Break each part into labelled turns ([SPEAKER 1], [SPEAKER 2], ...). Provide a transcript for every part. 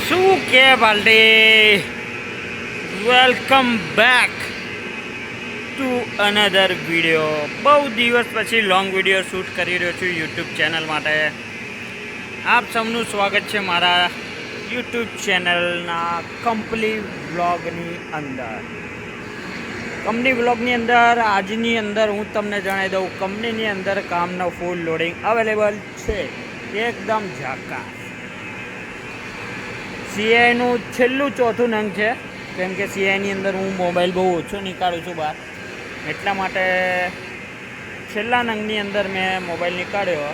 [SPEAKER 1] શું કે બાલટી welcome back to another video. બહુ દિવસ પછી લોંગ વિડીયો શૂટ કરી રહ્યો છું યુટ્યુબ ચેનલ માટે. આપ સૌનું સ્વાગત છે મારા યુટ્યુબ ચેનલના કંપની વ્લોગની અંદર. કંપની વ્લોગની અંદર આજની અંદર હું તમને જણાવી દઉં, કંપનીની અંદર કામનો ફૂલ લોડિંગ અવેલેબલ છે. એકદમ ઝાકાસ. સીઆઈનું છેલ્લું ચોથું નંગ છે, કેમ કે સીઆઈની અંદર હું મોબાઈલ બહુ ઓછો નીકાળું છું બહાર, એટલા માટે છેલ્લા નંગની અંદર મેં મોબાઈલ નીકાળ્યો.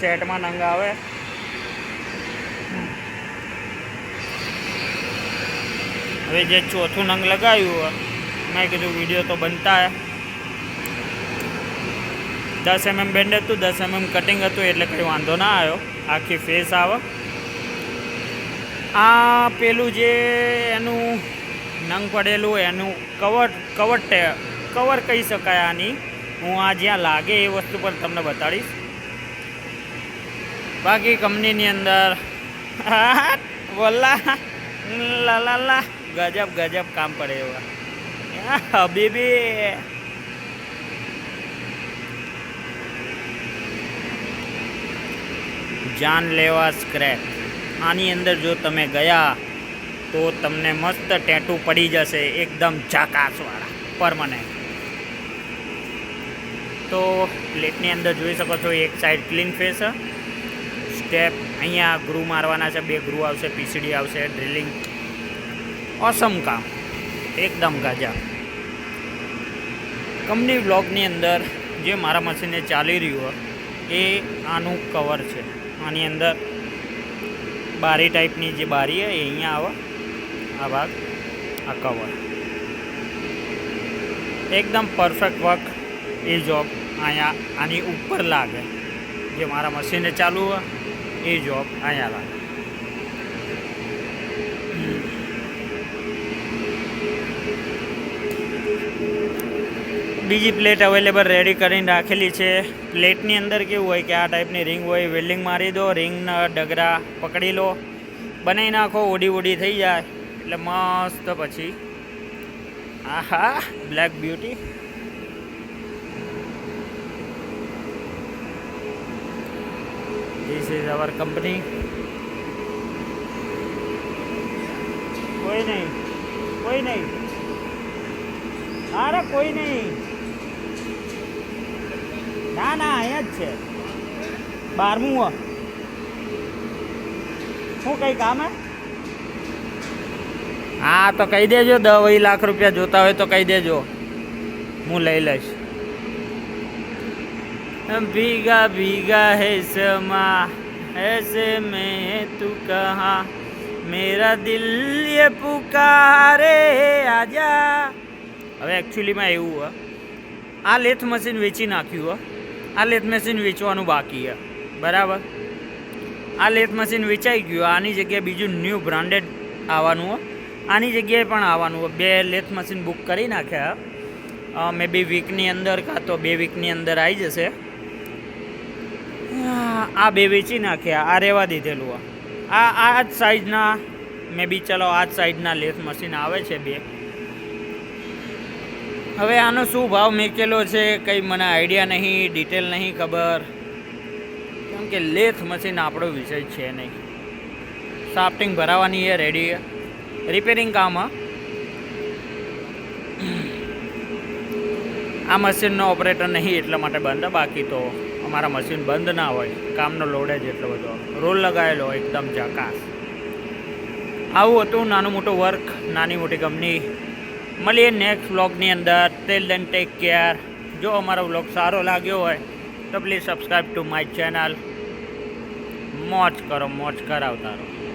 [SPEAKER 1] સેટમાં નંગ આવે. હવે જે ચોથું નંગ લગાવ્યું મેં કીધું વિડીયો તો બનતા હે. 10 mm બેન્ડ હતું, 10 mm કટિંગ હતું, એટલે કંઈ વાંધો ના આવ્યો. આખી ફેસ આવે. આ પેલું જે એનું નંગ પડેલું એનું કવર કહી શકાય આની. હું આ જ્યાં લાગે એ વસ્તુ પર તમને બતાડીશ. બાકી કંપનીની અંદર વલ્લા લાલા ગજબ કામ પડે એવા. હબીબી જાન લેવા સ્ક્રેપ. આની અંદર જો તમે ગયા તો તમને મસ્ત ટેટુ પડી જશે, એકદમ ઝાકાસવાળા પરમનન્ટ. તો પ્લેટની અંદર જોઈ શકો છો, એક સાઈડ ક્લીન ફેસ, સ્ટેપ અહીંયા ગ્રૂ મારવાના છે, 2 ગ્રૂ આવશે, પીસીડી આવશે, ડ્રિલિંગ. ઓસમ કામ, એકદમ ગાજા. કંપની વ્લોગની અંદર જે મારા મશીને ચાલી રહ્યું એ આનું કવર છે. આની અંદર બારી ટાઈપની જે બારી છે એ અહીંયા આવે. આ ભાગ આ કવર એકદમ પરફેક્ટ વર્ક. એ જોબ અહીંયા આની ઉપર લાગે. જે મારા મશીને ચાલુ હોય એ જોબ અહીંયા લાગે. બીજી પ્લેટ અવેલેબલ રેડી કરીને રાખેલી છે. પ્લેટની અંદર કેવું હોય કે આ ટાઈપની રિંગ હોય, વેલ્ડિંગ મારી દો, રિંગના ડગરા પકડી લો, બનાવી નાખો, ઓડી થઈ જાય એટલે મસ્ત. પછી આહા black beauty. This is our company. કોઈ નહીં, અરે કોઈ નહીં. ના અહીંયા જ છે. 12મું શું કંઈ કામ હે? હા તો કહી દેજો. 10 લાખ રૂપિયા જોતા હોય તો કહી દેજો, હું લઈ લઈશ. ભીગા ભીગા હૈ સમા ऐसे में तू कहाँ, मेरा दिल ये पुकारे आजा. હવે એકચ્યુઅલીમાં એવું હોય, આ લેથ મશીન વેચી નાખ્યું હોય. આ લેથ મશીન વેચવાનું બાકી છે, બરાબર. આ લેથ મશીન વેચાઈ ગયું. આની જગ્યાએ બીજું ન્યૂ બ્રાન્ડેડ આવવાનું હોય. આની જગ્યાએ પણ આવવાનું હોય. 2 લેથ મશીન બુક કરી નાખ્યા. મે બી વીકની અંદર કાં તો 2 વીકની અંદર આવી જશે. આ 2 વેચી નાખ્યા, આ રહેવા દીધેલું. આ જ સાઈઝના મે બી ચલો આ જ સાઈઝના લેથ મશીન આવે છે 2. હવે આનો શું ભાવ મેકેલો છે કંઈ મને આઈડિયા નહીં, ડિટેલ નહીં ખબર, કેમ કે લેથ મશીન આપણો વિષય છે નહીં. સાફ્ટિંગ ભરાવાની છે, રેડી છે, રિપેરિંગ કામ. આ મશીનનો ઓપરેટર નહીં એટલા માટે બંધ. બાકી તો અમારા મશીન બંધ ના હોય, કામનો લોડ જ એટલો બધો. રોલ લગાવેલો એકદમ ઝાકાસ. આવું હતું નાનું મોટું વર્ક, નાની મોટી કંપની. મળીએ નેક્સ્ટ વ્લોગની અંદર. Till then take care. જો અમારો વ્લોગ સારો લાગ્યો હોય તો please subscribe to my channel. મોજ કરાવતા રહો.